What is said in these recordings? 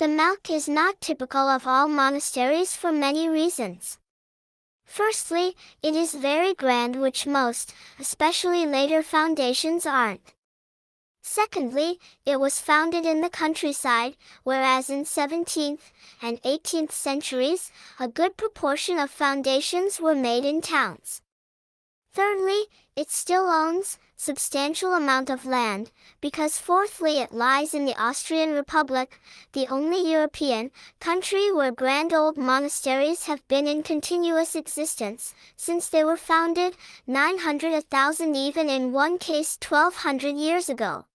The milk is not typical of all monasteries for many reasons. Firstly, it is very grand, which most, especially later foundations, aren't. Secondly, it was founded in the countryside, whereas in 17th and 18th centuries, a good proportion of foundations were made in towns. Thirdly, it still owns substantial amount of land, because fourthly it lies in the Austrian Republic, the only European country where grand old monasteries have been in continuous existence, since they were founded 900, 1000, even in one case 1200 years ago.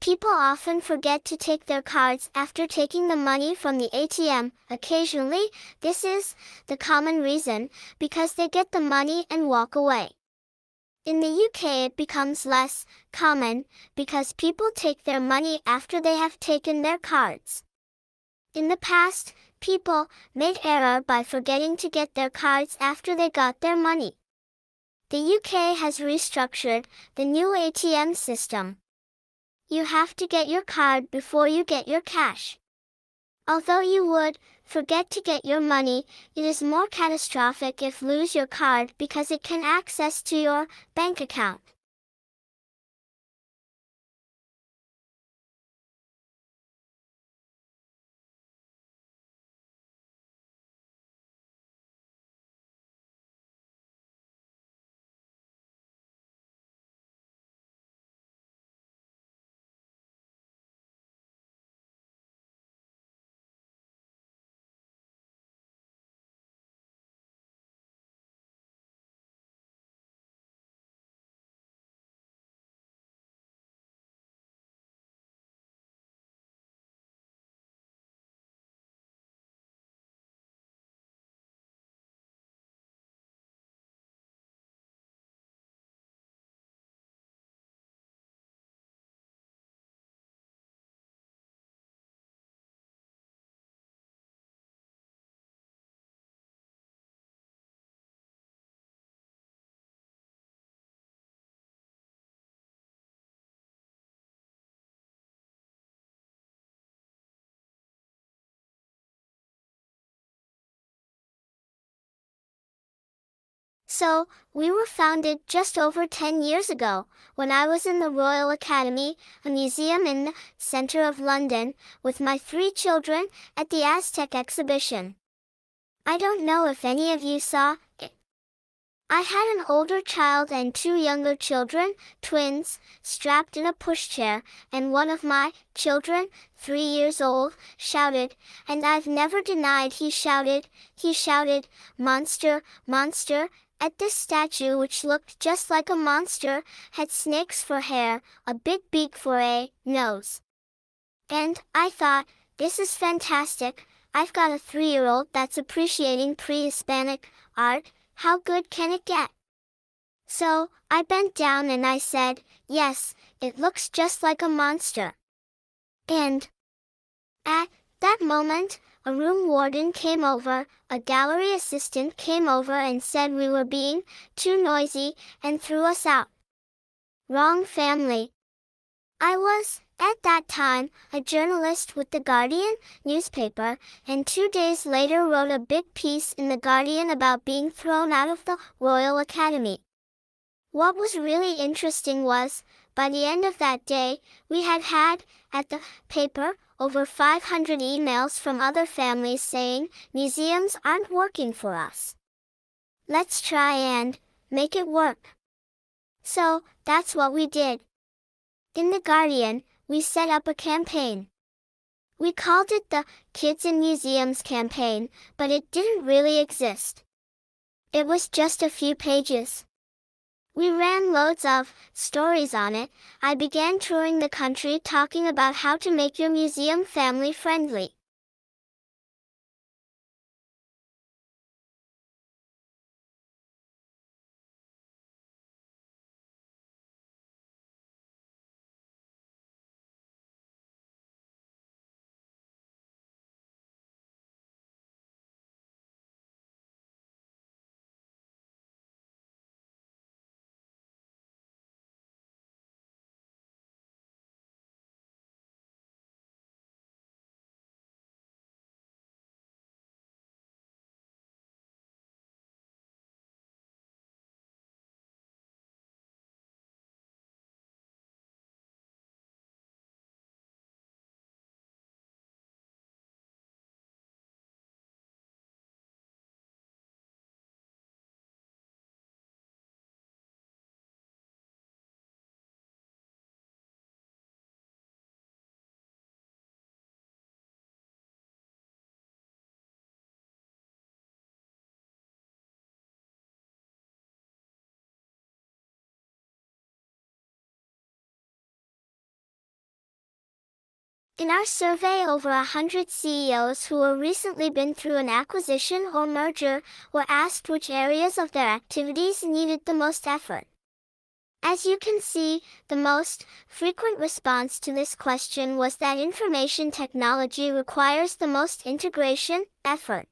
People often forget to take their cards after taking the money from the ATM. Occasionally, this is the common reason, because they get the money and walk away. In the UK it becomes less common, because people take their money after they have taken their cards. In the past, people made error by forgetting to get their cards after they got their money. The UK has restructured the new ATM system. You have to get your card before you get your cash. Although you would forget to get your money, it is more catastrophic if lose your card, because it can access to your bank account. So, we were founded just over 10 years ago, when I was in the Royal Academy, a museum in the center of London, with my 3 children, at the Aztec exhibition. I don't know if any of you saw it. I had an older child and 2 younger children, twins, strapped in a pushchair, and one of my children, 3 years old, shouted, and I've never denied he shouted, "Monster, monster," at this statue, which looked just like a monster, had snakes for hair, a big beak for a nose. And I thought, this is fantastic. I've got a 3-year-old that's appreciating pre-Hispanic art. How good can it get? So, I bent down and I said, yes, it looks just like a monster. And at that moment, a room warden came over, a gallery assistant came over and said we were being too noisy, and threw us out. Wrong family. I was At that time, a journalist with The Guardian newspaper, and 2 days later wrote a big piece in The Guardian about being thrown out of the Royal Academy. What was really interesting was, by the end of that day, we had, at the paper, over 500 emails from other families saying, museums aren't working for us. Let's try and make it work. So, that's what we did. In The Guardian, we set up a campaign. We called it the Kids in Museums campaign, but it didn't really exist. It was just a few pages. We ran loads of stories on it. I began touring the country talking about how to make your museum family friendly. In our survey, over 100 CEOs who were recently been through an acquisition or merger were asked which areas of their activities needed the most effort. As you can see, the most frequent response to this question was that information technology requires the most integration, effort.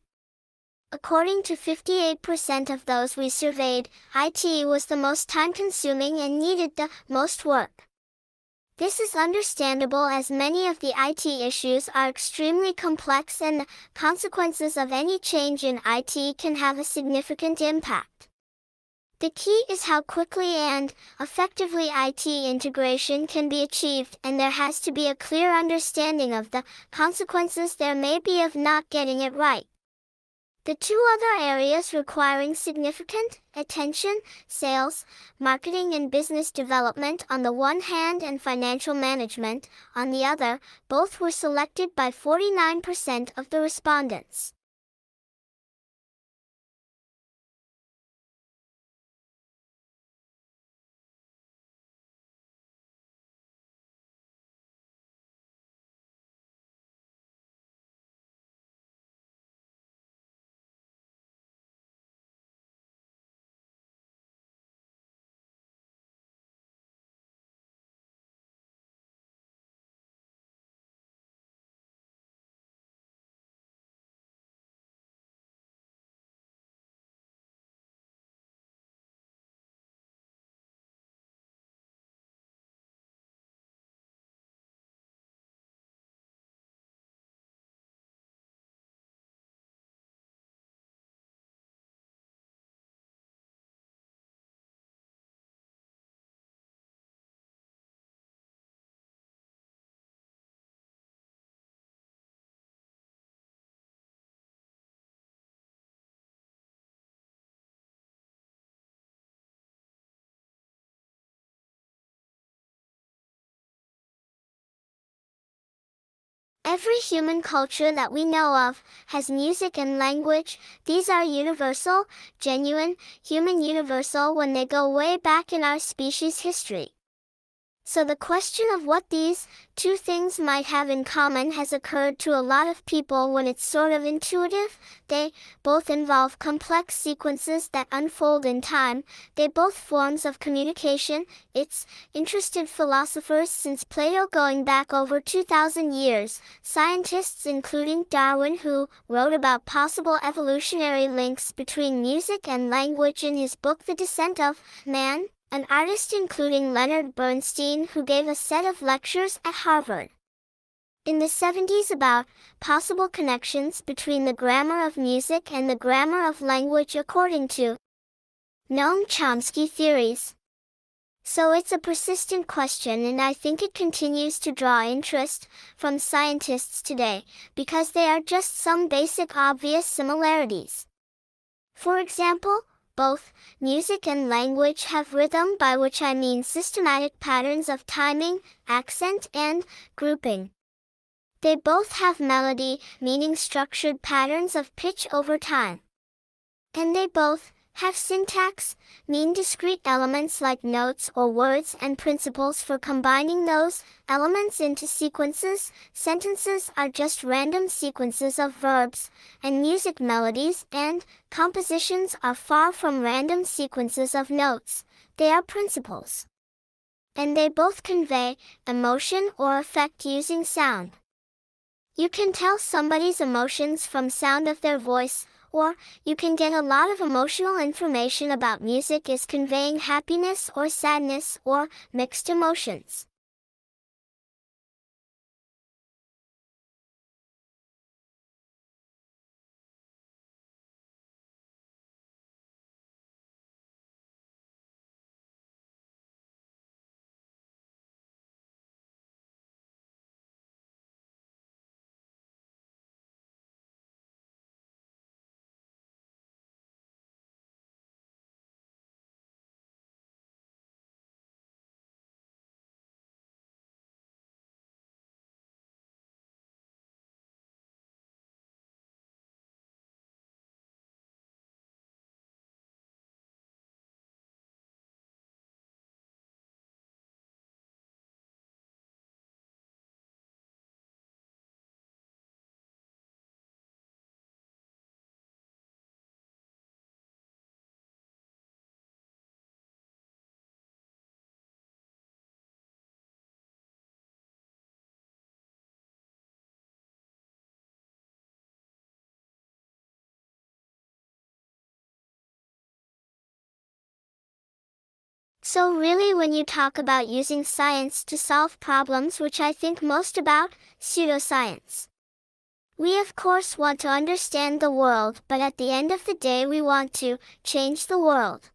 According to 58% of those we surveyed, IT was the most time-consuming and needed the most work. This is understandable as many of the IT issues are extremely complex and the consequences of any change in IT can have a significant impact. The key is how quickly and effectively IT integration can be achieved, and there has to be a clear understanding of the consequences there may be of not getting it right. The two other areas requiring significant attention, sales, marketing and business development on the one hand and financial management on the other, both were selected by 49% of the respondents. Every human culture that we know of has music and language. These are universal, genuine, human universal when they go way back in our species' history. So the question of what these two things might have in common has occurred to a lot of people when it's sort of intuitive. They both involve complex sequences that unfold in time. They both forms of communication. It's interested philosophers since Plato going back over 2,000 years, scientists including Darwin who wrote about possible evolutionary links between music and language in his book The Descent of Man, an artist including Leonard Bernstein, who gave a set of lectures at Harvard in the 70s about possible connections between the grammar of music and the grammar of language according to Noam Chomsky theories. So it's a persistent question, and I think it continues to draw interest from scientists today, because there are just some basic obvious similarities. For example, both music and language have rhythm, by which I mean systematic patterns of timing, accent, and grouping. They both have melody, meaning structured patterns of pitch over time. And they both have syntax, mean discrete elements like notes or words, and principles for combining those elements into sequences. Sentences are just random sequences of verbs, and music melodies and compositions are far from random sequences of notes. They are principles. And they both convey emotion or effect using sound. You can tell somebody's emotions from sound of their voice, or you can get a lot of emotional information about music is conveying happiness or sadness or mixed emotions. So really, when you talk about using science to solve problems, which I think most about, pseudoscience. We of course want to understand the world, but at the end of the day we want to change the world.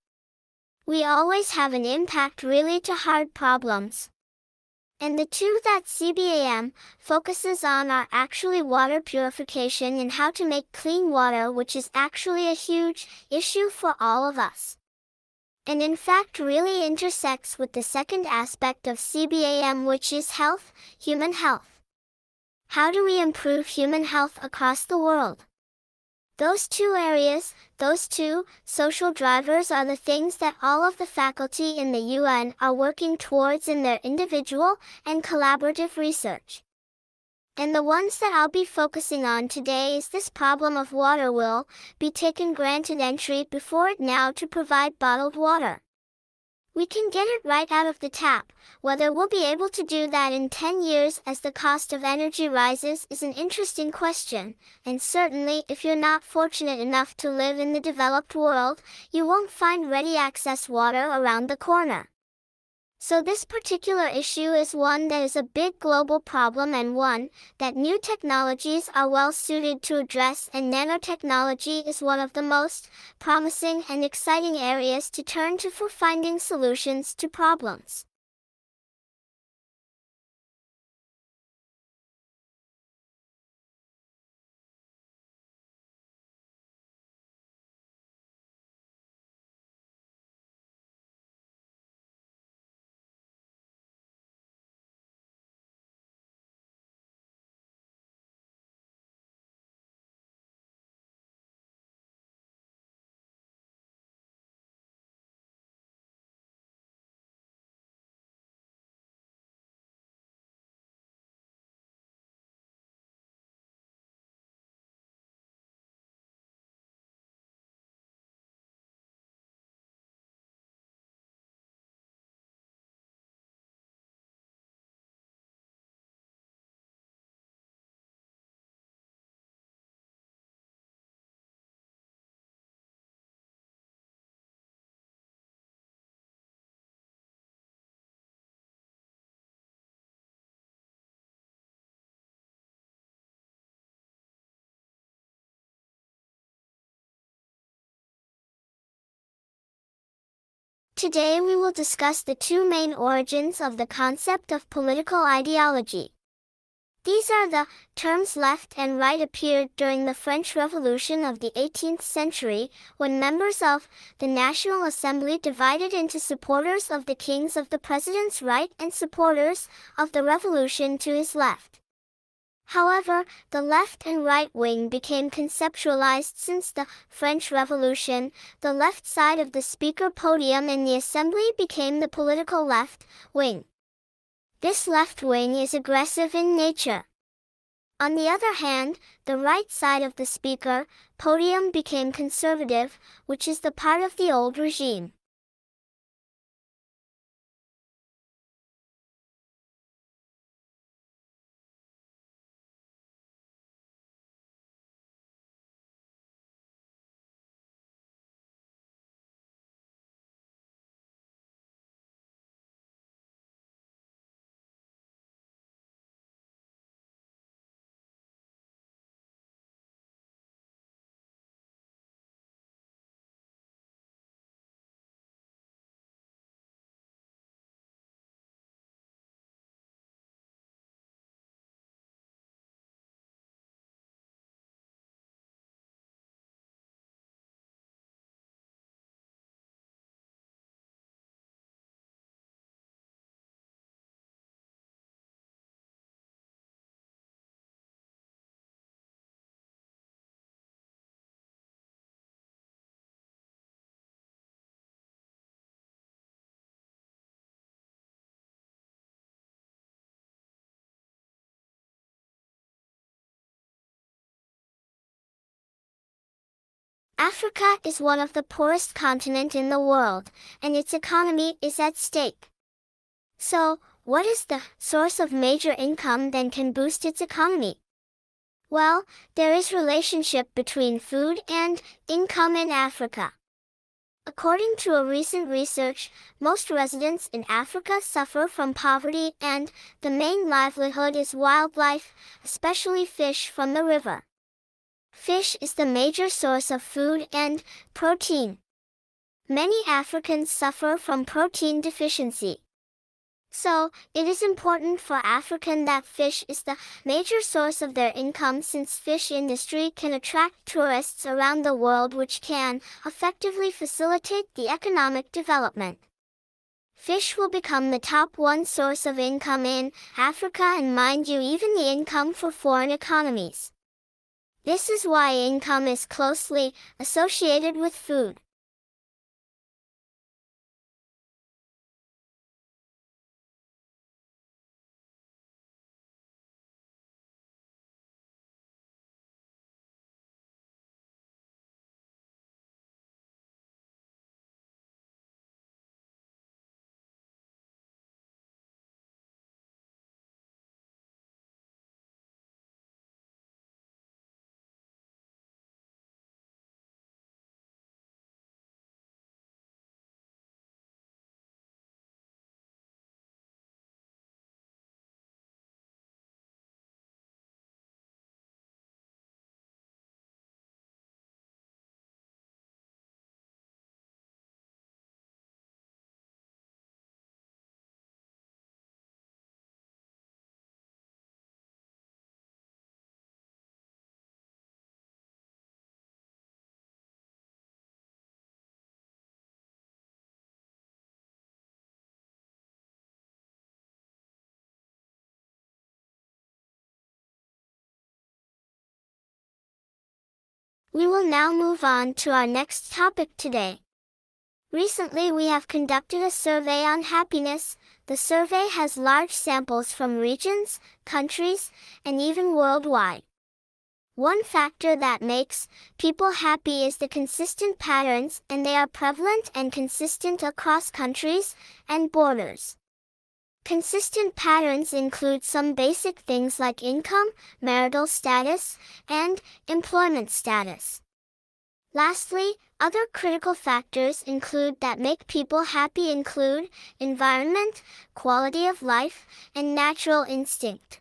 We always have an impact really to hard problems. And the two that CBAM focuses on are actually water purification and how to make clean water, which is actually a huge issue for all of us. And in fact really intersects with the second aspect of CBAM, which is health, human health. How do we improve human health across the world? Those two areas, those two social drivers, are the things that all of the faculty in the UN are working towards in their individual and collaborative research. And the ones that I'll be focusing on today is this problem of water will be taken granted entry before it now to provide bottled water. We can get it right out of the tap. Whether we'll be able to do that in 10 years as the cost of energy rises is an interesting question, and certainly if you're not fortunate enough to live in the developed world, you won't find ready access water around the corner. So this particular issue is one that is a big global problem, and one that new technologies are well suited to address, and nanotechnology is one of the most promising and exciting areas to turn to for finding solutions to problems. today we will discuss the two main origins of the concept of political ideology. These are the terms left and right appeared during the French Revolution of the 18th century, when members of the National Assembly divided into supporters of the kings of the president's right and supporters of the revolution to his left. However, the left and right wing became conceptualized since the French Revolution. The left side of the speaker podium in the assembly became the political left wing. This left wing is aggressive in nature. On the other hand, the right side of the speaker podium became conservative, which is the part of the old regime. Africa is one of the poorest continents in the world, and its economy is at stake. So, what is the source of major income that can boost its economy? Well, there is relationship between food and income in Africa. According to a recent research, most residents in Africa suffer from poverty and the main livelihood is wildlife, especially fish from the river. Fish is the major source of food and protein. Many Africans suffer from protein deficiency. So, it is important for Africans that fish is the major source of their income, since fish industry can attract tourists around the world, which can effectively facilitate the economic development. Fish will become the top one source of income in Africa, and mind you, even the income for foreign economies. This is why income is closely associated with food. We will now move on to our next topic today. Recently we have conducted a survey on happiness. The survey has large samples from regions, countries, and even worldwide. One factor that makes people happy is the consistent patterns, and they are prevalent and consistent across countries and borders. Consistent patterns include some basic things like income, marital status, and employment status. Lastly, other critical factors include that make people happy include environment, quality of life, and natural instinct.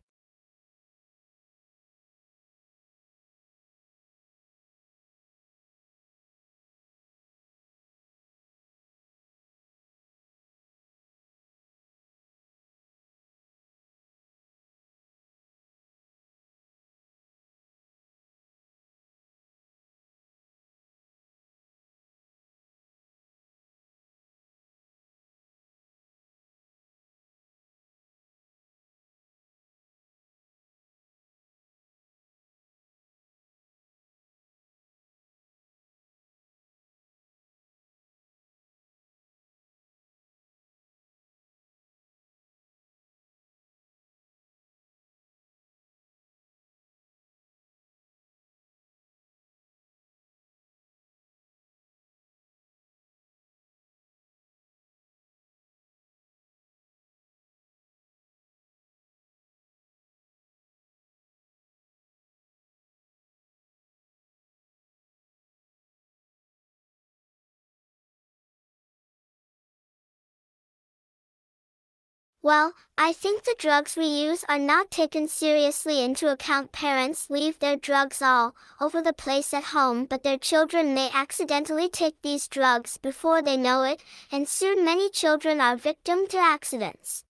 Well, I think the drugs we use are not taken seriously into account. Parents leave their drugs all over the place at home, but their children may accidentally take these drugs before they know it, and soon many children are victim to accidents.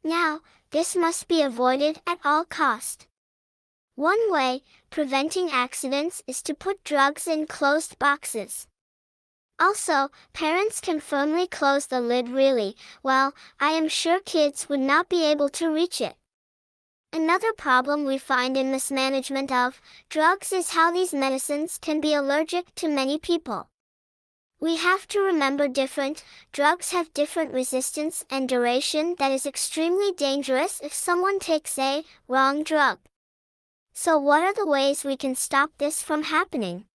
Now, this must be avoided at all cost. One way, preventing accidents is to put drugs in closed boxes. Also, parents can firmly close the lid really well. I am sure kids would not be able to reach it. Another problem we find in mismanagement of drugs is how these medicines can be allergic to many people. We have to remember different drugs have different resistance and duration that is extremely dangerous if someone takes a wrong drug. So what are the ways we can stop this from happening?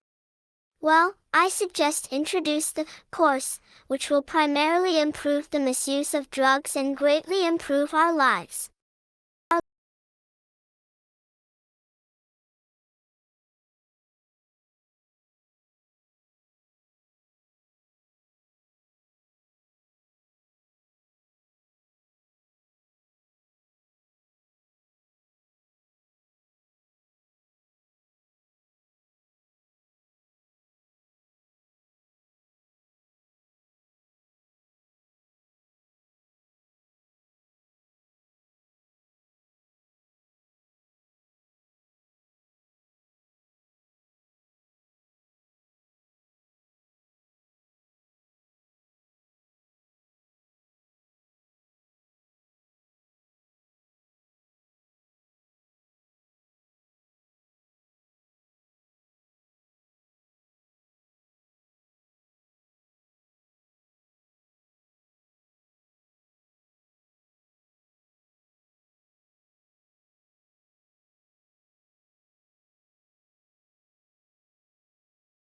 Well, I suggest introduce the course, which will primarily improve the misuse of drugs and greatly improve our lives.